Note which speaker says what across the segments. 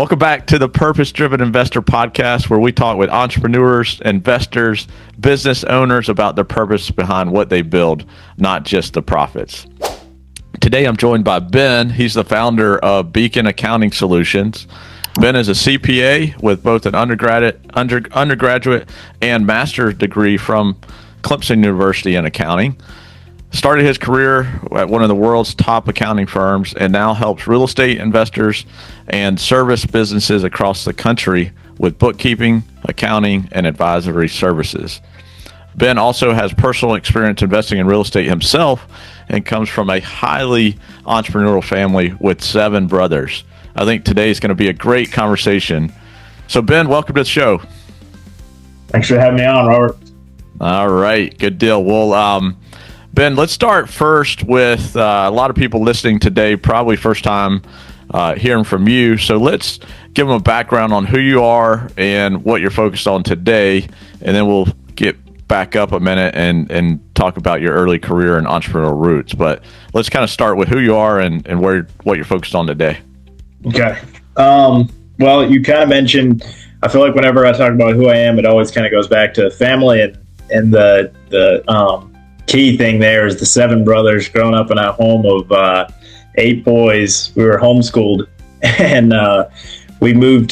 Speaker 1: Welcome back to the Purpose Driven Investor Podcast, where we talk with entrepreneurs, investors, business owners about their purpose behind what they build, not just the profits. Today, I'm joined by Ben. He's the founder of Beacon Accounting Solutions. Ben is a CPA with both an undergraduate and master's degree from Clemson University in accounting. Started his career at one of the world's top accounting firms and now helps real estate investors and service businesses across the country with bookkeeping, accounting, and advisory services. Ben also has personal experience investing in real estate himself and comes from a highly entrepreneurial family with 7 brothers. I think today is going to be a great conversation. So Ben, welcome to the show.
Speaker 2: Thanks for having me on, Robert.
Speaker 1: All right, good deal. Well, Ben, let's start first with a lot of people listening today, probably first time hearing from you. So let's give them a background on who you are and what you're focused on today, and then we'll get back up a minute and talk about your early career and entrepreneurial roots. But let's kind of start with who you are and what you're focused on today.
Speaker 2: Okay. Well, you kind of mentioned, I feel like whenever I talk about who I am, it always kind of goes back to family, and the key thing there is the 7 brothers growing up in a home of 8 boys. We were homeschooled, and we moved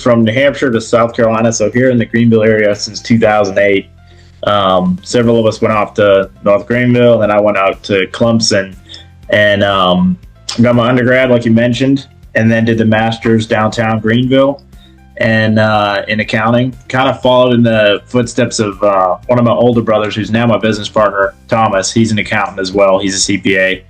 Speaker 2: from New Hampshire to South Carolina, so here in the Greenville area since 2008. Several of us went off to North Greenville, and I went out to Clemson and got my undergrad, like you mentioned, and then did the master's downtown Greenville and in accounting. Kind of followed in the footsteps of one of my older brothers, who's now my business partner, Thomas. He's an accountant as well. He's a CPA,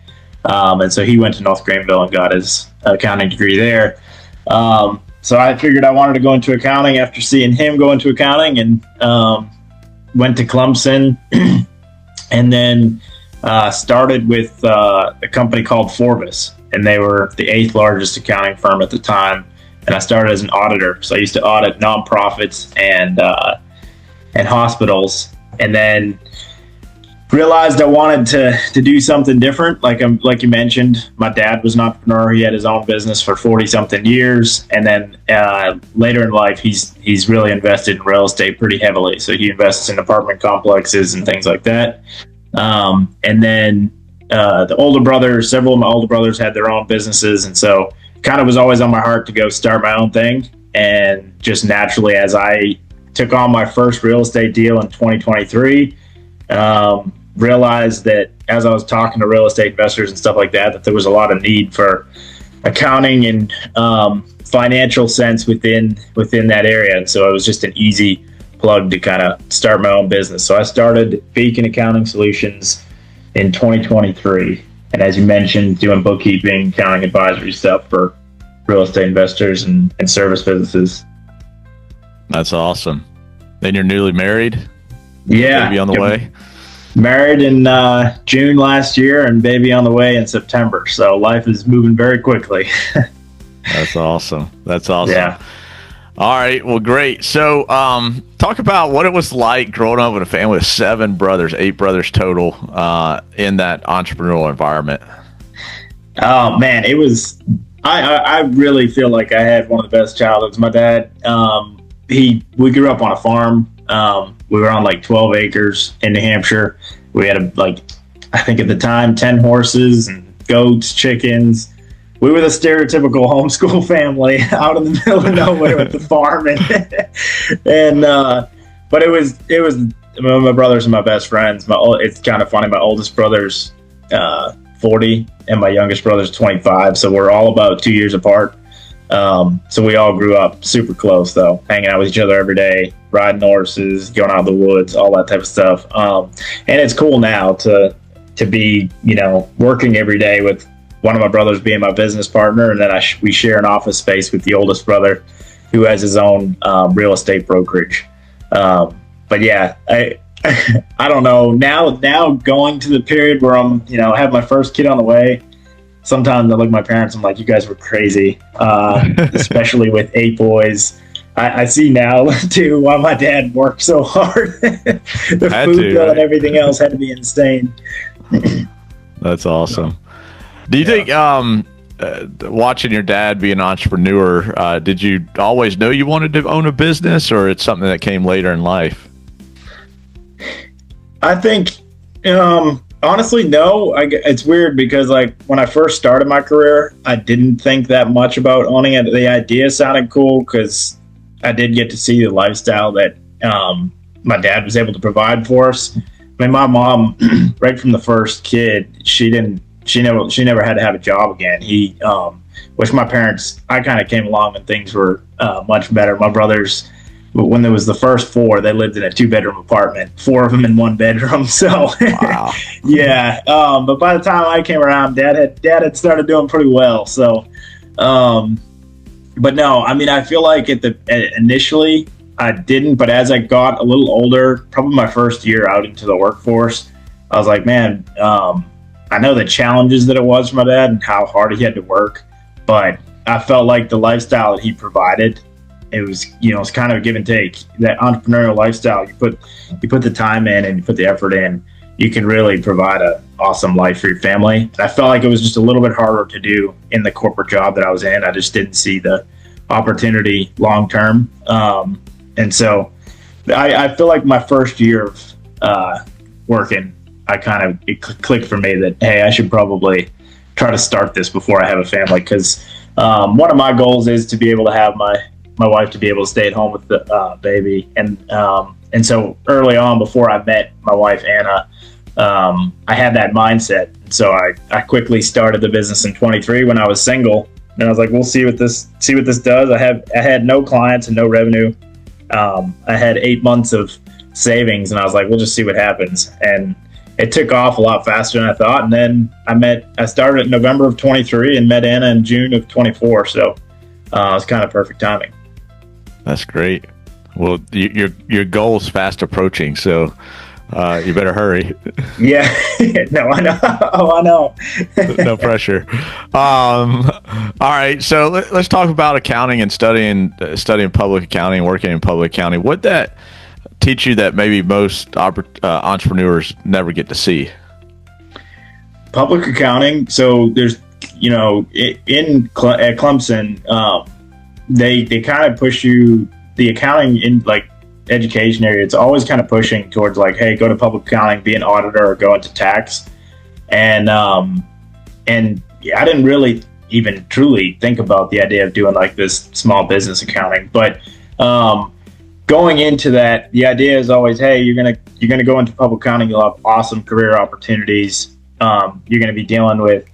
Speaker 2: and so he went to North Greenville and got his accounting degree there. So I figured I wanted to go into accounting after seeing him go into accounting, and went to Clemson, and then started with a company called Forbes, and they were the 8th largest accounting firm at the time. And I started as an auditor. So I used to audit nonprofits and hospitals, and then realized I wanted to do something different. Like you mentioned, my dad was an entrepreneur. He had his own business for 40 something years. And then later in life, he's really invested in real estate pretty heavily. So he invests in apartment complexes and things like that. And then several of my older brothers had their own businesses. And so kind of was always on my heart to go start my own thing. And just naturally, as I took on my first real estate deal in 2023, realized that as I was talking to real estate investors and stuff like that there was a lot of need for accounting and financial sense within that area. And so it was just an easy plug to kind of start my own business. So I started Beacon Accounting Solutions in 2023. And as you mentioned, doing bookkeeping, accounting, advisory stuff for real estate investors and service businesses.
Speaker 1: That's awesome. Then you're newly married?
Speaker 2: Yeah.
Speaker 1: Baby on the way?
Speaker 2: Married in June last year, and baby on the way in September. So life is moving very quickly.
Speaker 1: That's awesome.
Speaker 2: Yeah.
Speaker 1: All right. Well, great. So talk about what it was like growing up in a family of 7 brothers, 8 brothers total, in that entrepreneurial environment.
Speaker 2: Oh, man, it was, I really feel like I had one of the best childhoods. My dad, we grew up on a farm. We were on like 12 acres in New Hampshire. We had I think at the time, 10 horses and goats, chickens. We were the stereotypical homeschool family out in the middle of nowhere with the farm, but it was my brothers and my best friends. It's kind of funny. My oldest brother's 40, and my youngest brother's 25. So we're all about 2 years apart. So we all grew up super close, though, hanging out with each other every day, riding horses, going out in the woods, all that type of stuff. And it's cool now to be, working every day with one of my brothers being my business partner, and then we share an office space with the oldest brother, who has his own real estate brokerage. But yeah, I don't know. Now going to the period where I'm, have my first kid on the way. Sometimes I look at my parents, I'm like, you guys were crazy, especially with 8 boys. I see now too why my dad worked so hard. The food bill and everything else had to be insane.
Speaker 1: That's awesome. Do you think watching your dad be an entrepreneur, did you always know you wanted to own a business, or it's something that came later in life?
Speaker 2: I think, honestly, no. It's weird because like when I first started my career, I didn't think that much about owning it. The idea sounded cool because I did get to see the lifestyle that my dad was able to provide for us. I mean, my mom, right from the first kid, she never had to have a job again. Which my parents, I kind of came along when things were much better. My brothers, when there was the first four, they lived in a 2-bedroom apartment, 4 of them in 1 bedroom. So,
Speaker 1: wow.
Speaker 2: Yeah. But by the time I came around, dad had started doing pretty well. So, but no, I mean, I feel like initially I didn't, but as I got a little older, probably my first year out into the workforce, I was like, man, I know the challenges that it was for my dad and how hard he had to work, but I felt like the lifestyle that he provided, it was, it's kind of a give and take. That entrepreneurial lifestyle, you put the time in and you put the effort in, you can really provide an awesome life for your family. I felt like it was just a little bit harder to do in the corporate job that I was in. I just didn't see the opportunity long term. And so I feel like my first year of working, it clicked for me that, hey, I should probably try to start this before I have a family. Because one of my goals is to be able to have my wife to be able to stay at home with the baby. And so early on, before I met my wife, Anna, I had that mindset. So I quickly started the business in 23 when I was single. And I was like, we'll see what this does. I had no clients and no revenue. I had 8 months of savings, and I was like, we'll just see what happens. And it took off a lot faster than I thought. And then I started in November of 23 and met Anna in June of 24. So it was kind of perfect timing.
Speaker 1: That's great. Well, your goal is fast approaching, so you better hurry.
Speaker 2: Yeah. No, I know. Oh, I know.
Speaker 1: No pressure. All right. So let's talk about accounting and studying public accounting, working in public accounting. What that teach you that maybe most entrepreneurs never get to see?
Speaker 2: Public accounting. So there's, at Clemson, they kind of push you, the accounting in like education area, it's always kind of pushing towards like, hey, go to public accounting, be an auditor, or go into tax. And yeah, I didn't really even truly think about the idea of doing like this small business accounting, but going into that, the idea is always, hey, you're gonna go into public accounting, you'll have awesome career opportunities. You're gonna be dealing with,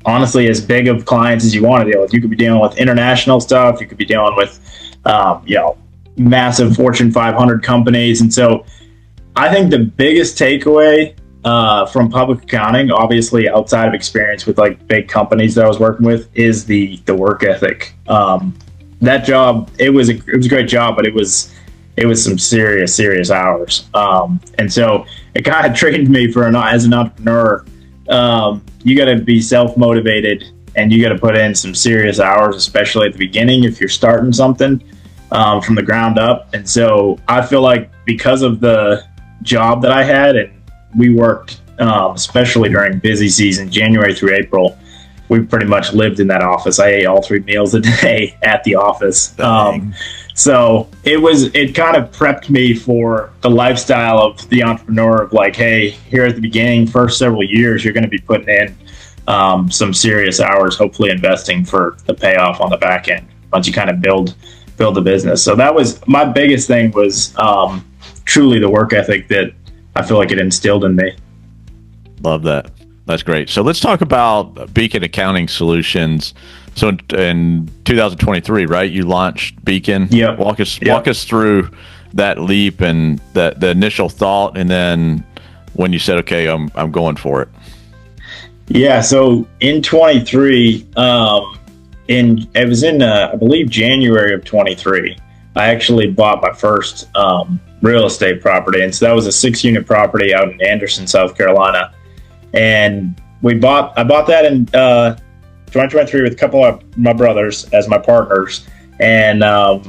Speaker 2: honestly, as big of clients as you want to deal with. You could be dealing with international stuff. You could be dealing with, massive Fortune 500 companies. And so I think the biggest takeaway from public accounting, obviously outside of experience with like big companies that I was working with, is the work ethic. That job, it was a great job, but it was some serious hours. And so it kind of trained me as an entrepreneur. You got to be self-motivated and you got to put in some serious hours, especially at the beginning if you're starting something from the ground up. And so I feel like because of the job that I had, and we worked, especially during busy season, January through April, we pretty much lived in that office. I ate all 3 meals a day at the office. So it kind of prepped me for the lifestyle of the entrepreneur of like, hey, here at the beginning, first several years, you're going to be putting in some serious hours, hopefully investing for the payoff on the back end once you kind of build the business. So that was my biggest thing, was truly the work ethic that I feel like it instilled in me.
Speaker 1: Love that. That's great. So let's talk about Beacon Accounting Solutions. So in 2023, right, you launched Beacon.
Speaker 2: Yeah.
Speaker 1: Walk us through that leap and the initial thought, and then when you said, okay, I'm going for it.
Speaker 2: Yeah. So in 23, it was in I believe January of 23, I actually bought my first real estate property, and so that was a 6-unit property out in Anderson, South Carolina. And I bought that in 2023 with a couple of my brothers as my partners. And I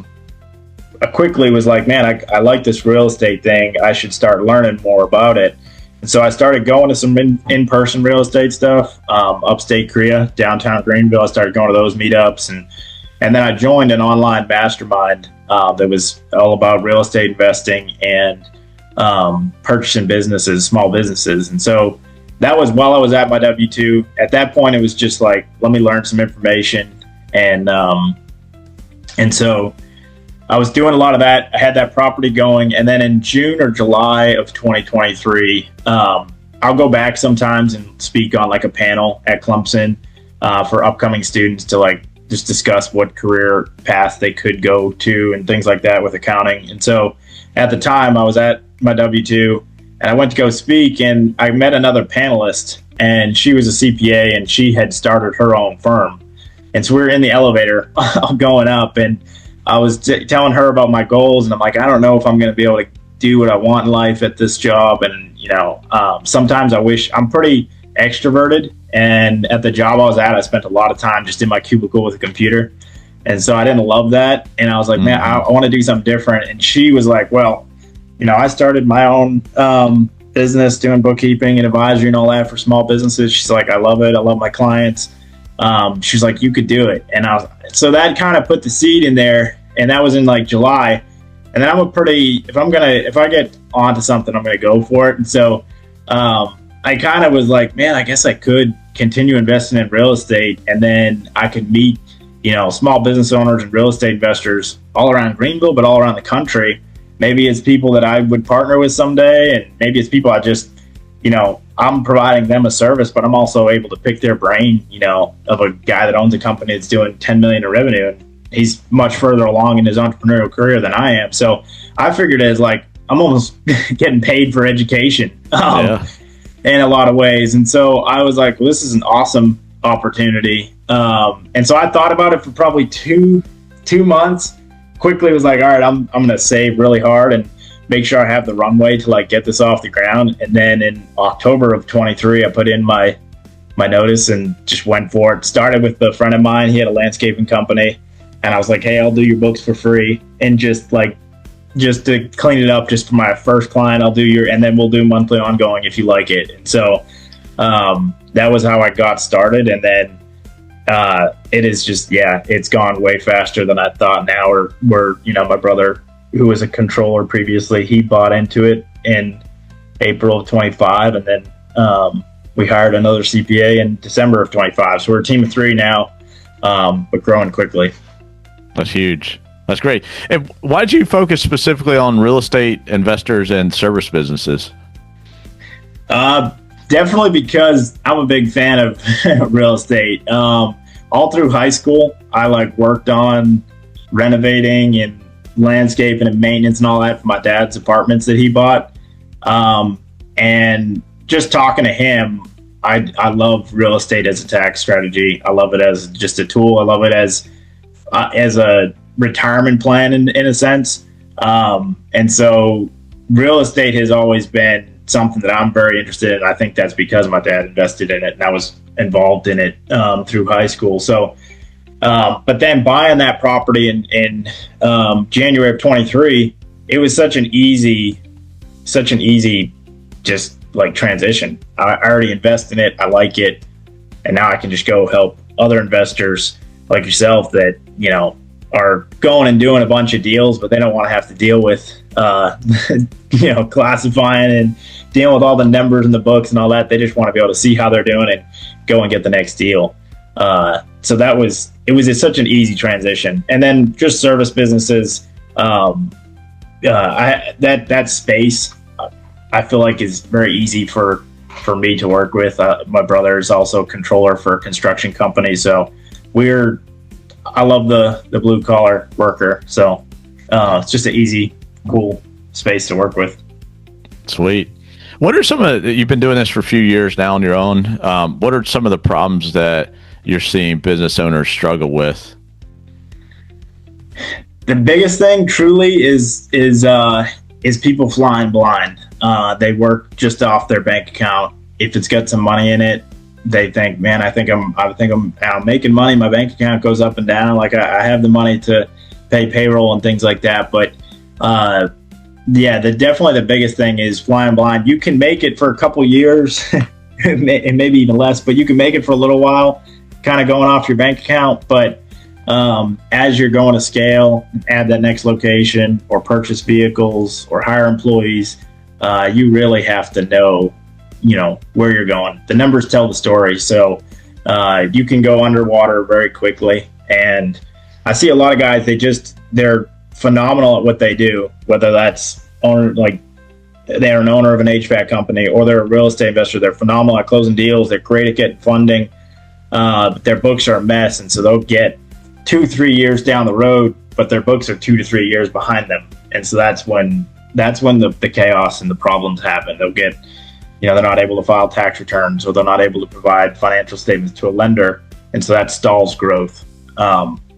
Speaker 2: quickly was like, man, I like this real estate thing. I should start learning more about it. And so I started going to some in-person real estate stuff, upstate Korea, downtown Greenville. I started going to those meetups, and then I joined an online mastermind that was all about real estate investing and purchasing businesses, small businesses. And so that was while I was at my W-2. At that point, it was just like, let me learn some information. And so I was doing a lot of that. I had that property going. And then in June or July of 2023, I'll go back sometimes and speak on like a panel at Clemson for upcoming students to like just discuss what career path they could go to and things like that with accounting. And so at the time I was at my W-2 and I went to go speak, and I met another panelist, and she was a CPA and she had started her own firm. And so we were in the elevator going up, and I was telling her about my goals, and I'm like, I don't know if I'm going to be able to do what I want in life at this job. And, sometimes I wish I'm pretty extroverted, and at the job I was at, I spent a lot of time just in my cubicle with a computer. And so I didn't love that. And I was like, man, I want to do something different. And she was like, well, I started my own business doing bookkeeping and advisory and all that for small businesses. She's like, I love it. I love my clients. She's like, you could do it. And so that kind of put the seed in there. And that was in like July. And then if I get onto something, I'm going to go for it. And so I kind of was like, man, I guess I could continue investing in real estate, and then I could meet, small business owners and real estate investors all around Greenville, but all around the country. Maybe it's people that I would partner with someday, and maybe it's people I just, I'm providing them a service, but I'm also able to pick their brain, of a guy that owns a company that's doing 10 million in revenue, and he's much further along in his entrepreneurial career than I am. So I figured it as like, I'm almost getting paid for education in a lot of ways. And so I was like, well, this is an awesome opportunity. And so I thought about it for probably two months. Quickly was like, all right, I'm going to save really hard and make sure I have the runway to like get this off the ground. And then in October of 23, I put in my notice and just went for it. Started with a friend of mine. He had a landscaping company, and I was like, hey, I'll do your books for free. And just to clean it up just for my first client, and then we'll do monthly ongoing if you like it. And so that was how I got started. And then it is just, it's gone way faster than I thought. Now we're my brother, who was a controller previously, he bought into it in April of 25. And then we hired another CPA in December of 25. So we're a team of 3 now, but growing quickly.
Speaker 1: That's huge. That's great. And why did you focus specifically on real estate investors and service businesses?
Speaker 2: Definitely because I'm a big fan of real estate. All through high school, I worked on renovating and landscaping and maintenance and all that for my dad's apartments that he bought. And just talking to him, I love real estate as a tax strategy. I love it as just a tool. I love it as a retirement plan in a sense. And so real estate has always been something that I'm very interested in. I think that's because my dad invested in it and I was involved in it through high school. So, but then buying that property in January of 23, it was such an easy just transition. I already invest in it. I like it. And now I can just go help other investors like yourself that, are going and doing a bunch of deals, but they don't want to have to deal with, classifying and dealing with all the numbers in the books and all that. They just want to be able to see how they're doing and go and get the next deal. So it was such an easy transition. And then just service businesses, that space, I feel like is very easy for me to work with. My brother is also a controller for a construction company. So I love the blue collar worker. So it's just an easy, cool space to work with.
Speaker 1: Sweet. What are you've been doing this for a few years now on your own. What are some of the problems that you're seeing business owners struggle with?
Speaker 2: The biggest thing truly is people flying blind. They work just off their bank account. If it's got some money in it, they think, man, I think I'm making money. My bank account goes up and down. I have the money to pay payroll and things like that. But Yeah, definitely the biggest thing is flying blind. You can make it for a couple years and maybe even less, but you can make it for a little while, kind of going off your bank account. But as you're going to scale, add that next location or purchase vehicles or hire employees, you really have to know, where you're going. The numbers tell the story. So you can go underwater very quickly. And I see a lot of guys, they're phenomenal at what they do, whether that's they're an owner of an HVAC company or they're a real estate investor. They're phenomenal at closing deals. They're great at getting funding, but their books are a mess. And so they'll get 2-3 years down the road, but their books are 2 to 3 years behind them. And so that's when the chaos and the problems happen. They'll get, they're not able to file tax returns, or they're not able to provide financial statements to a lender. And so that stalls growth.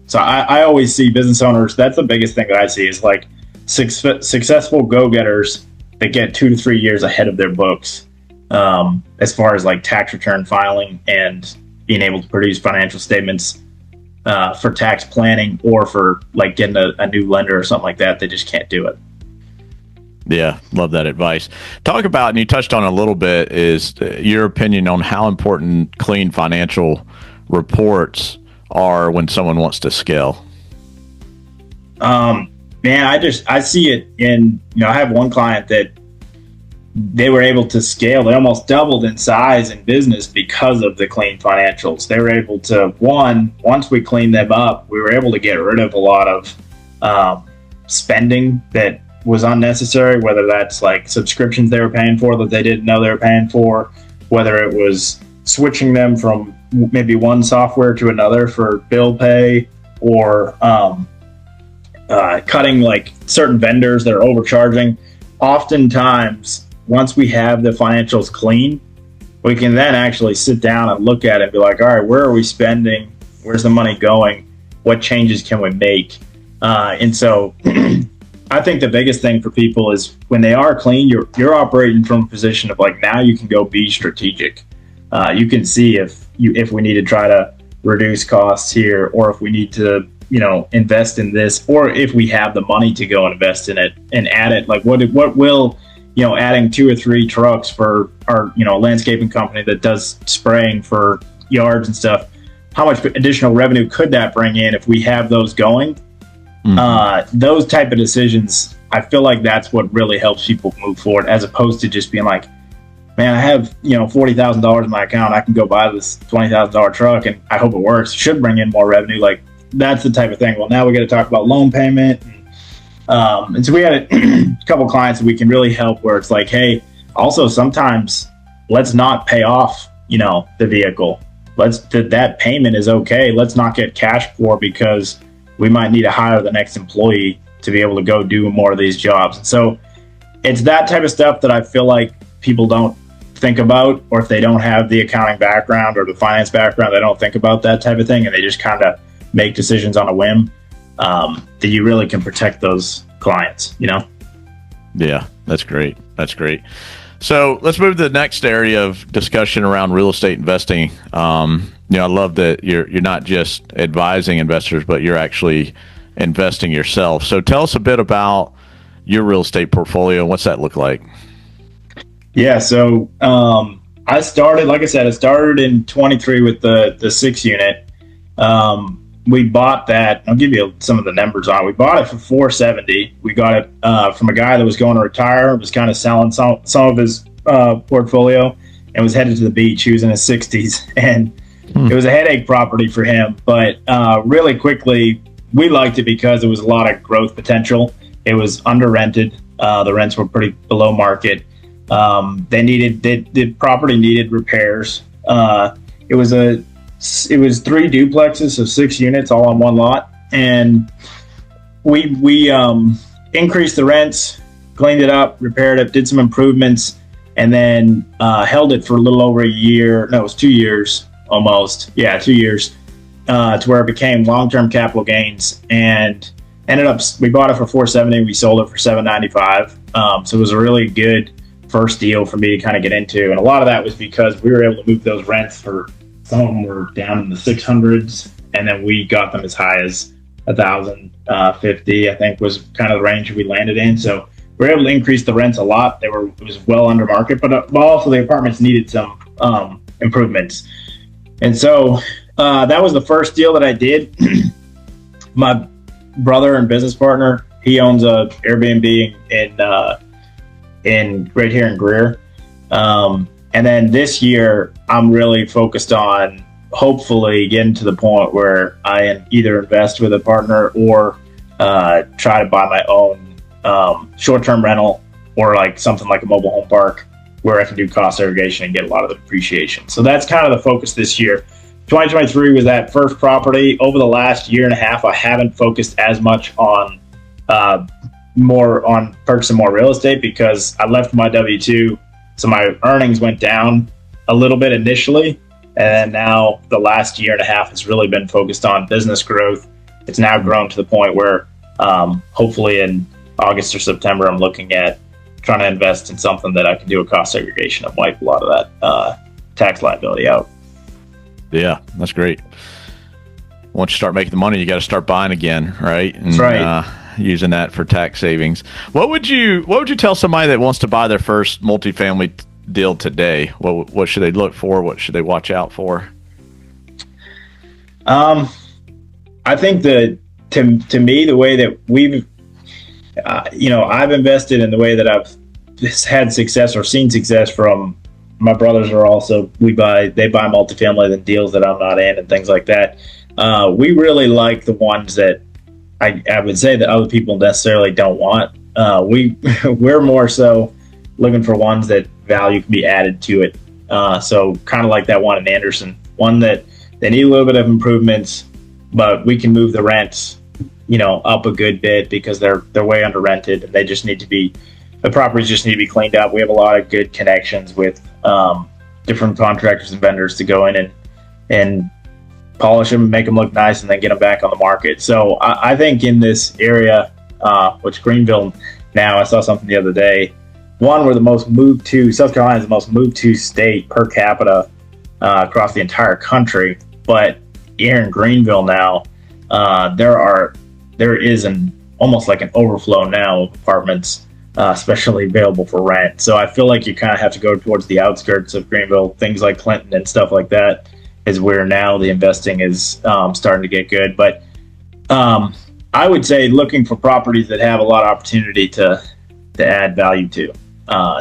Speaker 2: So I always see business owners, that's the biggest thing that I see is like successful go-getters that get 2 to 3 years ahead of their books, as far as like tax return filing and being able to produce financial statements for tax planning, or for like getting a new lender or something like that. They just can't do it.
Speaker 1: Yeah, love that advice. Talk about, and you touched on a little bit, is your opinion on how important clean financial reports are when someone wants to scale.
Speaker 2: Man, I see it in, I have one client that they were able to scale. They almost doubled in size in business because of the clean financials. They were able to, once we cleaned them up, we were able to get rid of a lot of spending that was unnecessary, whether that's like subscriptions they were paying for that they didn't know they were paying for, whether it was switching them from maybe one software to another for bill pay, or cutting like certain vendors that are overcharging. Oftentimes, once we have the financials clean, we can then actually sit down and look at it and be like, all right, where are we spending? Where's the money going? What changes can we make? And so I think the biggest thing for people is when they are clean, you're operating from a position of like, now you can go be strategic. You can see if we need to try to reduce costs here, or if we need to, invest in this, or if we have the money to go invest in it and add it. Like what will, adding 2 or 3 trucks for our, landscaping company that does spraying for yards and stuff, how much additional revenue could that bring in if we have those going? Mm-hmm. Those type of decisions, I feel like that's what really helps people move forward, as opposed to just being like, man, I have, $40,000 in my account. I can go buy this $20,000 truck and I hope it works. It should bring in more revenue. Like, that's the type of thing. Well, now we got to talk about loan payment. And so we had a couple clients that we can really help, where it's like, hey, also sometimes let's not pay off, the vehicle. That payment is okay. Let's not get cash poor, because we might need to hire the next employee to be able to go do more of these jobs. And so it's that type of stuff that I feel like people don't think about, or if they don't have the accounting background or the finance background, they don't think about that type of thing, and they just kind of make decisions on a whim, that you really can protect those clients,
Speaker 1: Yeah, that's great. That's great. So let's move to the next area of discussion around real estate investing. I love that you're not just advising investors, but you're actually investing yourself. So tell us a bit about your real estate portfolio and what's that look like?
Speaker 2: Yeah, so I started in 23 with the 6 unit. We bought that. I'll give you some of the numbers on it. We bought it for $470. We got it from a guy that was going to retire, was kind of selling some of his portfolio, and was headed to the beach. He was in his 60s, and it was a headache property for him. But really quickly, we liked it because there was a lot of growth potential. It was under rented. The rents were pretty below market. The property needed repairs. It was 3 duplexes of 6 units all on one lot, and we increased the rents, cleaned it up, repaired it, did some improvements, and then held it for a little over a year. No, it was 2 years almost. Yeah, 2 years, to where it became long-term capital gains, and we bought it for $470. We sold it for $795. So it was a really good first deal for me to kind of get into, and a lot of that was because we were able to move those rents for. Some of them were down in the 600s, and then we got them as high as 1,050, I think was kind of the range we landed in. So we were able to increase the rents a lot. It was well under market, but also the apartments needed some improvements. And so that was the first deal that I did. My brother and business partner, he owns a Airbnb in right here in Greer. And then this year, I'm really focused on hopefully getting to the point where I either invest with a partner or try to buy my own short-term rental, or like something like a mobile home park where I can do cost segregation and get a lot of the appreciation. So that's kind of the focus this year. 2023 was that first property. Over the last year and a half, I haven't focused as much on purchasing more real estate because I left my W-2. So my earnings went down a little bit initially. And now the last year and a half has really been focused on business growth. It's now grown to the point where hopefully in August or September, I'm looking at trying to invest in something that I can do a cost segregation and wipe a lot of that tax liability out.
Speaker 1: Yeah, that's great. Once you start making the money, you got to start buying again, right? And,
Speaker 2: that's right.
Speaker 1: Using that for tax savings. What would you tell somebody that wants to buy their first multifamily deal today? What should they look for? What should they watch out for?
Speaker 2: I think that to me, the way that we've, I've invested in the way that I've had success or seen success from my brothers are also, they buy multifamily than deals that I'm not in and things like that. We really like the ones that I would say that other people necessarily don't want. We're more so looking for ones that value can be added to it. So kind of like that one in Anderson, one that they need a little bit of improvements, but we can move the rents, up a good bit because they're way under rented and the properties just need to be cleaned up. We have a lot of good connections with different contractors and vendors to go in and polish them, make them look nice, and then get them back on the market. So I think in this area, which Greenville now, I saw something the other day, we're the most moved to, South Carolina is the most moved to state per capita across the entire country. But here in Greenville now, there is almost like an overflow now of apartments, especially available for rent. So I feel like you kind of have to go towards the outskirts of Greenville, things like Clinton and stuff like that, is where now the investing is starting to get good. But I would say looking for properties that have a lot of opportunity to add value to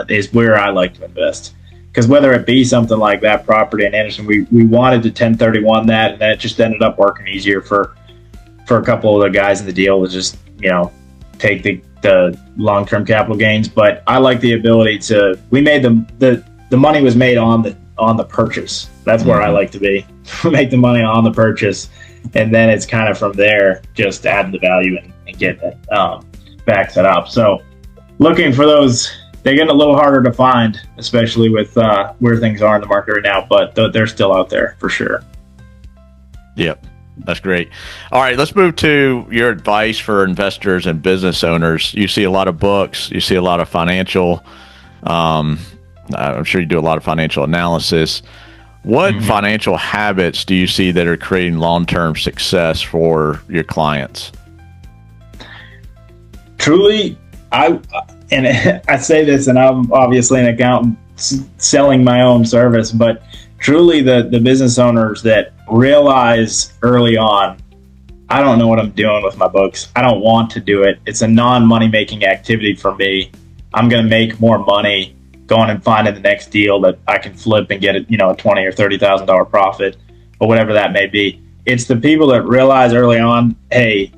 Speaker 2: is where I like to invest. Because whether it be something like that property in Anderson, we wanted to 1031 that, and then it just ended up working easier for a couple of the guys in the deal to just take the long-term capital gains. But I like the ability to. We made the money was made on the purchase. That's where I like to be. Make the money on the purchase, and then it's kind of from there just adding the value and getting it back set up. So looking for those, they're getting a little harder to find, especially with where things are in the market right now, but they're still out there for sure. Yep.
Speaker 1: That's great. All right, let's move to your advice for investors and business owners. You see a lot of books, you see a lot of financial, I'm sure you do a lot of financial analysis. What financial habits do you see that are creating long-term success for your clients?
Speaker 2: Truly, I say this, and I'm obviously an accountant selling my own service, but truly the business owners that realize early on, I don't know what I'm doing with my books. I don't want to do it. It's a non-money making activity for me. I'm going to make more money going and finding the next deal that I can flip and get a $20,000 or $30,000 profit, or whatever that may be. It's the people that realize early on, hey,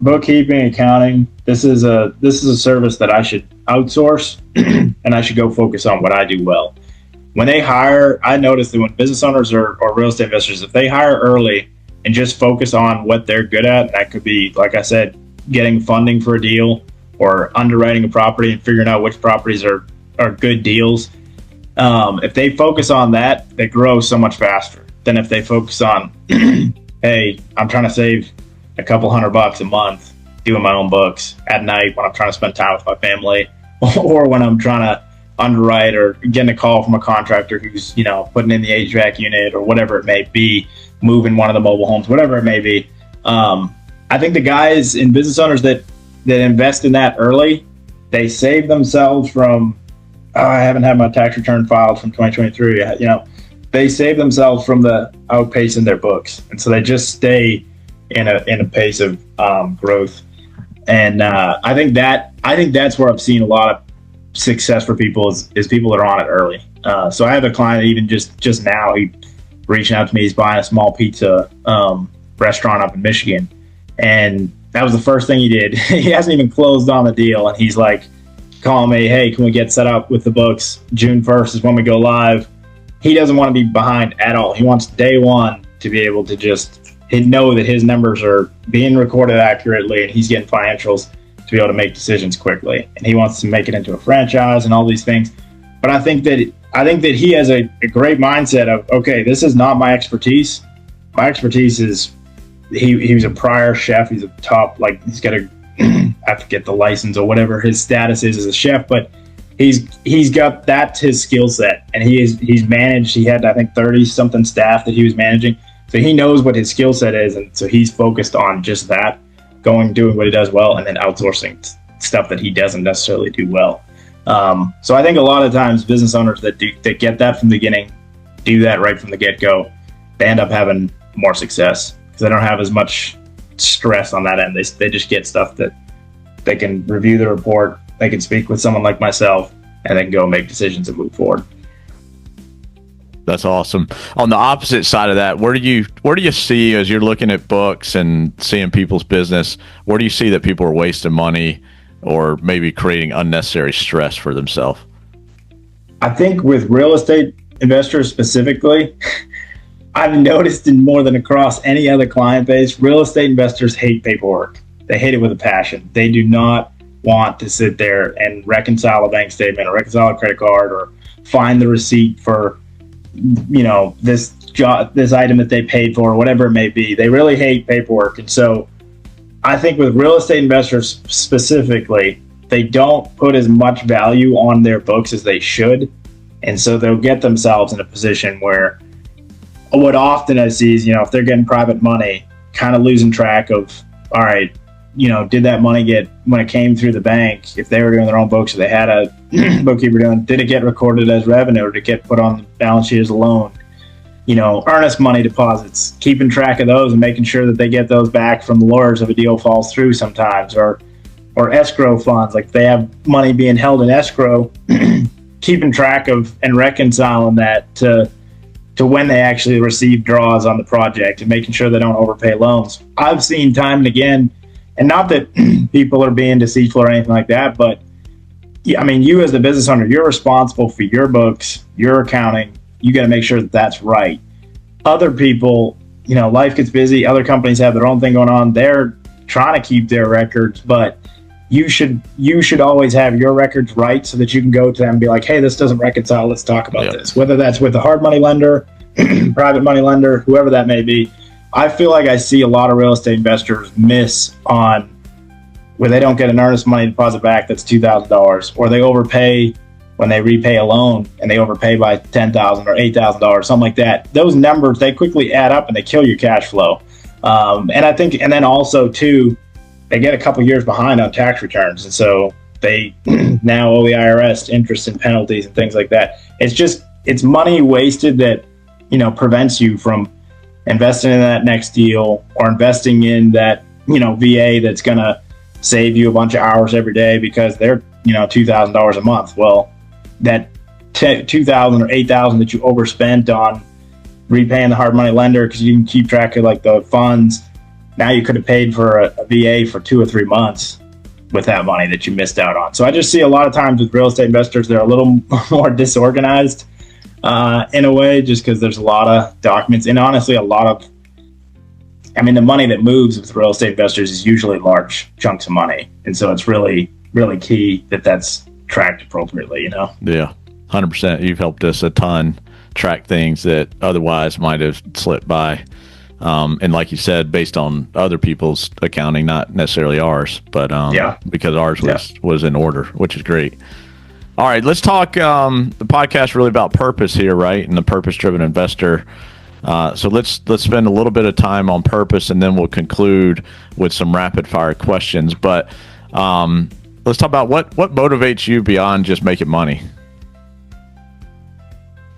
Speaker 2: bookkeeping, accounting, this is a service that I should outsource and I should go focus on what I do well. When they hire, I notice that when business owners or real estate investors, if they hire early and just focus on what they're good at, that could be, like I said, getting funding for a deal or underwriting a property and figuring out which properties are good deals. If they focus on that, they grow so much faster than if they focus on, hey, I'm trying to save a couple $100 a month doing my own books at night when I'm trying to spend time with my family, or when I'm trying to underwrite or getting a call from a contractor who's putting in the HVAC unit or whatever it may be, moving one of the mobile homes, whatever it may be. I think the guys and business owners that invest in that early, they save themselves from, oh, I haven't had my tax return filed from 2023 yet. They save themselves from the outpace in their books, and so they just stay in a pace of growth. And I think that's where I've seen a lot of success for people is people that are on it early. So I have a client that even just now, he reaching out to me. He's buying a small pizza restaurant up in Michigan, and that was the first thing he did. He hasn't even closed on the deal, and he's like calling me, hey, can we get set up with the books? June 1st is when we go live. He doesn't want to be behind at all. He wants day one to be able to just know that his numbers are being recorded accurately and he's getting financials to be able to make decisions quickly. And he wants to make it into a franchise and all these things. But I think that he has a great mindset of, okay, this is not my expertise. My expertise is he was a prior chef. He's a top, like, he's got I forget the license or whatever his status is as a chef, but he's got, that's his skill set, and he's managed. He had, I think, 30 something staff that he was managing, so he knows what his skill set is, and so he's focused on just that, doing what he does well, and then outsourcing stuff that he doesn't necessarily do well. So I think a lot of times business owners that get that from the beginning, do that right from the get-go, they end up having more success because they don't have as much stress on that end. They just get stuff that they can review the report, they can speak with someone like myself, and then go make decisions and move forward.
Speaker 1: That's awesome. On the opposite side of that, where do you see, as you're looking at books and seeing people's business, where do you see that people are wasting money or maybe creating unnecessary stress for themselves?
Speaker 2: I think with real estate investors specifically, I've noticed in more than across any other client base, real estate investors hate paperwork. They hate it with a passion. They do not want to sit there and reconcile a bank statement or reconcile a credit card or find the receipt for, this item that they paid for, or whatever it may be. They really hate paperwork. And so I think with real estate investors specifically, they don't put as much value on their books as they should. And so they'll get themselves in a position where, what often I see is, if they're getting private money, kind of losing track of, all right, did that money get, when it came through the bank, if they were doing their own books, or they had a bookkeeper doing, did it get recorded as revenue, or did it get put on the balance sheet as a loan? Earnest money deposits, keeping track of those and making sure that they get those back from the lawyers if a deal falls through sometimes, or escrow funds, like they have money being held in escrow, keeping track of and reconciling that to when they actually receive draws on the project and making sure they don't overpay loans. I've seen time and again, and not that people are being deceitful or anything like that, but you as the business owner, you're responsible for your books, your accounting. You got to make sure that that's right. Other people, life gets busy. Other companies have their own thing going on. They're trying to keep their records, but you should always have your records right so that you can go to them and be like, hey, this doesn't reconcile. Let's talk about this. Whether that's with a hard money lender, private money lender, whoever that may be. I feel like I see a lot of real estate investors miss on where they don't get an earnest money deposit back that's $2,000, or they overpay when they repay a loan and they overpay by $10,000 or $8,000, something like that. Those numbers, they quickly add up and they kill your cash flow. And then also too, they get a couple years behind on tax returns, and so they now owe the IRS interest and penalties and things like that. It's money wasted that prevents you from investing in that next deal, or investing in that VA that's going to save you a bunch of hours every day because they're $2,000 a month. Well, that $2,000 or $8,000 that you overspent on repaying the hard money lender because you didn't keep track of like the funds, now you could have paid for a VA for 2 or 3 months with that money that you missed out on. So I just see a lot of times with real estate investors, they're a little more disorganized in a way, just because there's a lot of documents, and honestly the money that moves with real estate investors is usually large chunks of money, and so it's really, really key that that's tracked appropriately.
Speaker 1: Yeah, 100%. You've helped us a ton track things that otherwise might have slipped by, and like you said, based on other people's accounting, not necessarily ours, but because ours was in order, which is great. All right, let's talk the podcast really about purpose here, right? And the purpose-driven investor. So let's spend a little bit of time on purpose, and then we'll conclude with some rapid-fire questions. But let's let's talk about what motivates you beyond just making money.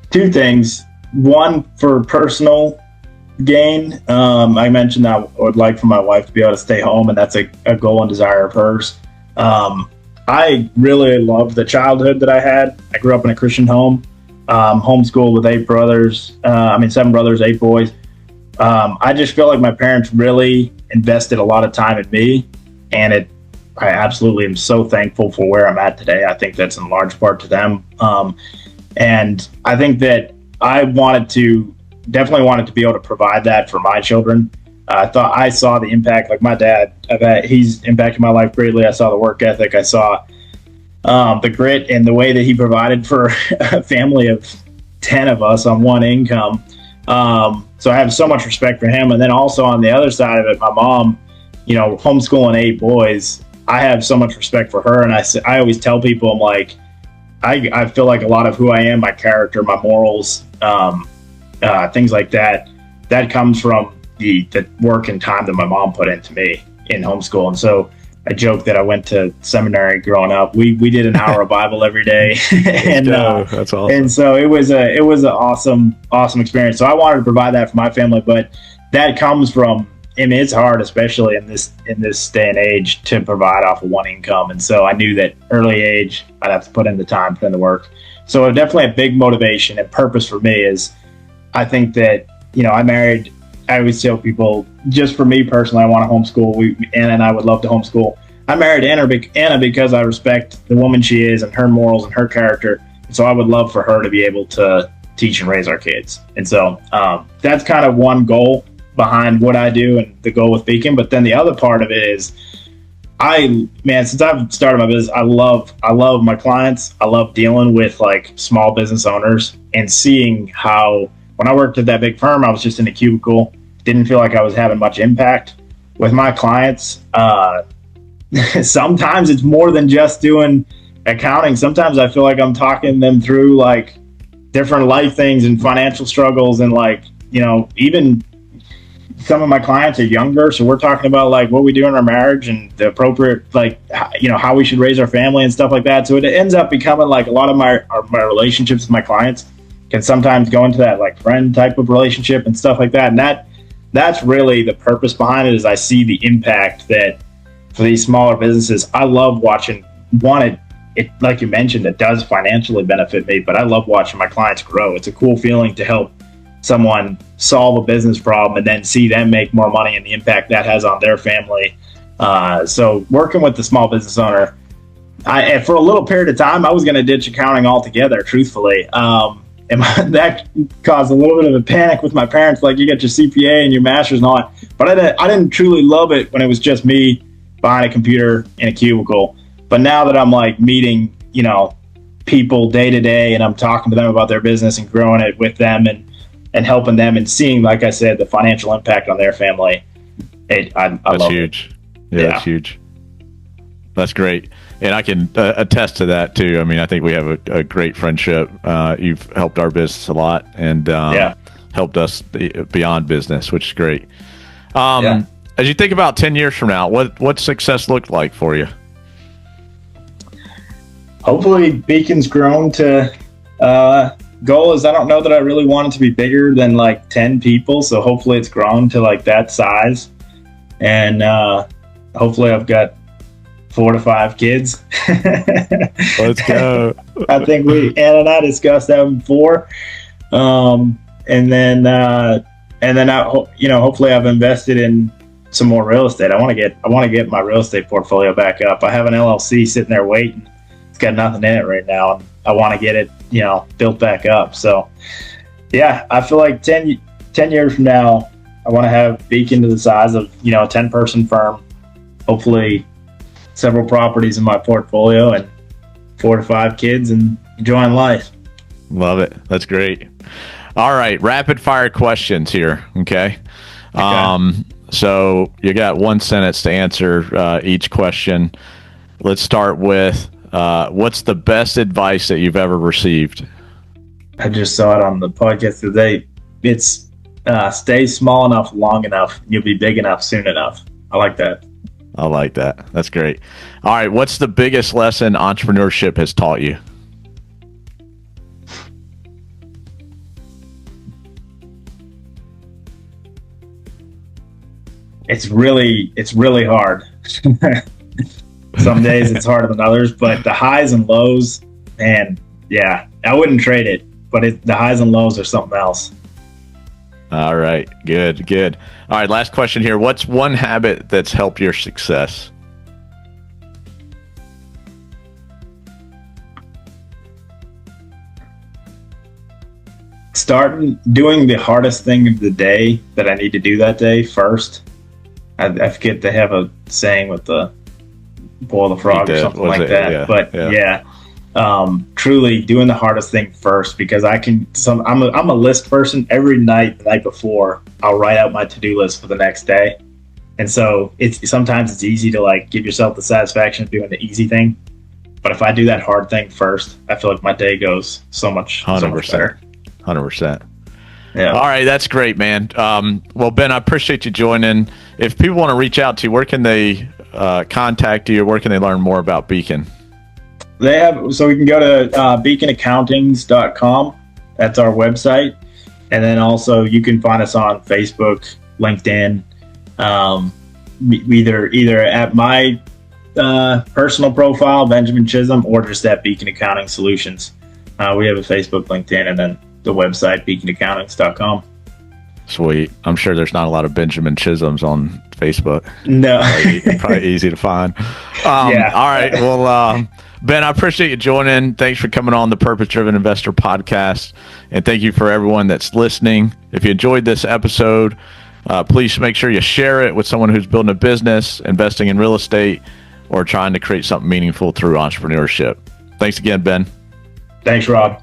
Speaker 2: Two things. One, for personal gain. I mentioned I would like for my wife to be able to stay home, and that's a goal and desire of hers. I really loved the childhood that I had. I grew up in a Christian home, homeschooled with 7 brothers, 8 boys. I just feel like my parents really invested a lot of time in me, and I absolutely am so thankful for where I'm at today. I think that's in large part to them. And I think that I definitely wanted to be able to provide that for my children. I saw the impact, like my dad, he's impacted my life greatly. I saw the work ethic. I saw the grit and the way that he provided for a family of 10 of us on one income. So I have so much respect for him. And then also on the other side of it, my mom, homeschooling 8 boys, I have so much respect for her. And I always tell people, I'm like, I feel like a lot of who I am, my character, my morals, things like that comes from the work and time that my mom put into me in homeschool. And so I joke that I went to seminary growing up. We did an hour of Bible every day, and
Speaker 1: that's awesome.
Speaker 2: And so it was an awesome experience. So I wanted to provide that for my family, but that comes from. I mean, it's hard, especially in this day and age, to provide off of one income. And so I knew that early age, I'd have to put in the time, put in the work. So definitely a big motivation and purpose for me is, I think that I always tell people, just for me personally, I want to homeschool. Anna and I would love to homeschool. I married Anna because I respect the woman she is and her morals and her character. And so I would love for her to be able to teach and raise our kids. And so that's kind of one goal behind what I do and the goal with Beacon. But then the other part of it is, since I've started my business, I love my clients. I love dealing with like small business owners and seeing how, when I worked at that big firm, I was just in a cubicle. Didn't feel like I was having much impact with my clients. Sometimes it's more than just doing accounting. Sometimes I feel like I'm talking them through like different life things and financial struggles, and like, even some of my clients are younger, so we're talking about like what we do in our marriage and the appropriate, like, how we should raise our family and stuff like that. So it ends up becoming like a lot of my relationships with my clients can sometimes go into that like friend type of relationship and stuff like that. And that's really the purpose behind it, is I see the impact that for these smaller businesses. I love watching it, like you mentioned, it does financially benefit me, but I love watching my clients grow. It's a cool feeling to help someone solve a business problem and then see them make more money and the impact that has on their family. So working with the small business owner, for a little period of time, I was going to ditch accounting altogether, truthfully. And that caused a little bit of a panic with my parents, like, you got your CPA and your master's and all that. But I didn't truly love it when it was just me behind a computer in a cubicle. But now that I'm like meeting, people day to day, and I'm talking to them about their business and growing it with them and helping them and seeing, like I said, the financial impact on their family, I love
Speaker 1: huge.
Speaker 2: It.
Speaker 1: Yeah, that's huge. That's great. And I can attest to that too. I mean, I think we have a great friendship. You've helped our business a lot, and helped us beyond business, which is great. As you think about 10 years from now, what success look like for you?
Speaker 2: Hopefully Beacon's grown to, goal is, I don't know that I really want it to be bigger than like 10 people. So hopefully it's grown to like that size. And hopefully I've got 4 to 5 kids.
Speaker 1: Let's go.
Speaker 2: I think Anna and I discussed having 4. And then hopefully I've invested in some more real estate. I want to get my real estate portfolio back up. I have an LLC sitting there waiting. It's got nothing in it right now, and I want to get it, built back up. So yeah, I feel like 10 years from now, I want to have Beacon to the size of, a 10-person firm, hopefully several properties in my portfolio, and 4 to 5 kids, and enjoying life.
Speaker 1: Love it. That's great. All right. Rapid fire questions here. Okay. So you got 1 sentence to answer each question. Let's start with, what's the best advice that you've ever received?
Speaker 2: I just saw it on the podcast today. It's stay small enough long enough, you'll be big enough soon enough. I like that.
Speaker 1: I like that. That's great. All right. What's the biggest lesson entrepreneurship has taught you?
Speaker 2: It's really hard. Some days it's harder than others, but the highs and lows, man, yeah, I wouldn't trade it. But the highs and lows are something else.
Speaker 1: All right. Good. Good. All right. Last question here. What's one habit that's helped your success?
Speaker 2: Starting doing the hardest thing of the day that I need to do that day first. I forget they have a saying with the boil the frog or something like that.
Speaker 1: Yeah,
Speaker 2: but yeah. Truly doing the hardest thing first, because I'm a list person. Every night, the night before, I'll write out my to-do list for the next day. And so sometimes it's easy to like give yourself the satisfaction of doing the easy thing. But if I do that hard thing first, I feel like my day goes so much better.
Speaker 1: 100%.
Speaker 2: Yeah.
Speaker 1: All right. That's great, man. Well, Ben, I appreciate you joining. If people want to reach out to you, where can they contact you, or where can they learn more about Beacon?
Speaker 2: So we can go to beaconaccountings.com. That's our website. And then also you can find us on Facebook, LinkedIn, either at my personal profile, Benjamin Chisholm, or just at Beacon Accounting Solutions. We have a Facebook, LinkedIn, and then the website, beaconaccountings.com.
Speaker 1: Sweet. I'm sure there's not a lot of Benjamin Chisholms on Facebook.
Speaker 2: No.
Speaker 1: Probably easy to find.
Speaker 2: Yeah.
Speaker 1: All right. Well, Ben, I appreciate you joining. Thanks for coming on the Purpose Driven Investor podcast. And thank you for everyone that's listening. If you enjoyed this episode, please make sure you share it with someone who's building a business, investing in real estate, or trying to create something meaningful through entrepreneurship. Thanks again, Ben.
Speaker 2: Thanks, Rob.